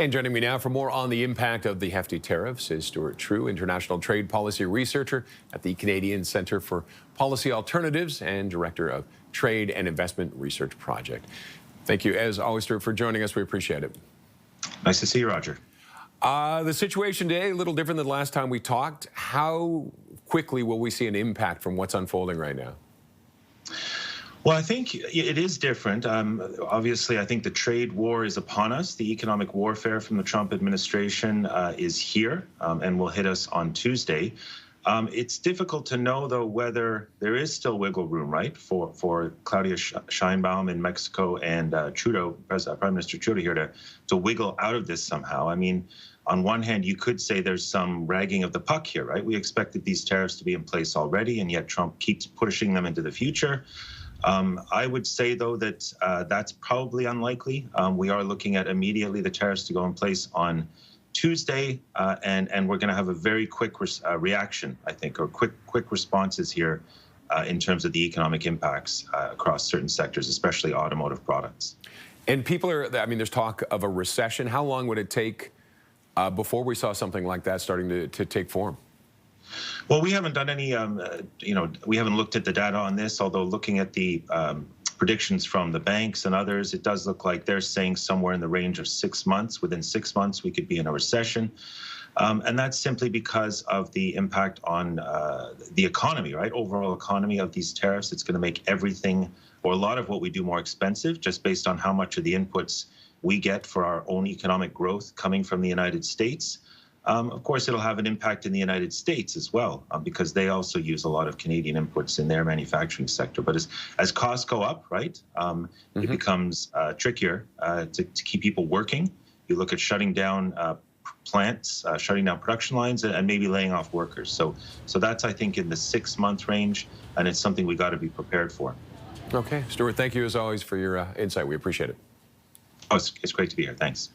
And joining me now for more on the impact of the hefty tariffs is Stuart Trew, international trade policy researcher at the Canadian Centre for Policy Alternatives and director of Trade and Investment Research Project. Thank you, as always, Stuart, for joining us. We appreciate it. Nice to see you, Roger. The situation today, a little different than the last time we talked. How quickly will we see an impact from what's unfolding right now? Well, I think it is different. Obviously, I think the trade war is upon us. The economic warfare from the Trump administration is here and will hit us on Tuesday. It's difficult to know, though, whether there is still wiggle room, right, for Claudia Sheinbaum in Mexico and Trudeau, Prime Minister Trudeau here to wiggle out of this somehow. I mean, on one hand, you could say there's some ragging of the puck here, right? We expected these tariffs to be in place already, and yet Trump keeps pushing them into the future. I would say, though, that that's probably unlikely. We are looking at immediately the tariffs to go in place on Tuesday, and we're going to have a very quick reaction, I think, or quick responses here in terms of the economic impacts across certain sectors, especially automotive products. And people are, I mean, there's talk of a recession. How long would it take before we saw something like that starting to take form? Well, we haven't done any, we haven't looked at the data on this, although looking at the predictions from the banks and others, it does look like they're saying somewhere in the range of 6 months. Within 6 months, we could be in a recession. And that's simply because of the impact on the economy, right? Overall economy of these tariffs. It's going to make everything or a lot of what we do more expensive just based on how much of the inputs we get for our own economic growth coming from the United States. Of course, it'll have an impact in the United States as well, because they also use a lot of Canadian inputs in their manufacturing sector. But as costs go up, right, it becomes trickier to keep people working. You look at shutting down plants, shutting down production lines, and maybe laying off workers. So that's, I think, in the 6-month range, and it's something we got to be prepared for. Okay, Stuart, thank you as always for your insight. We appreciate it. Oh, it's great to be here. Thanks.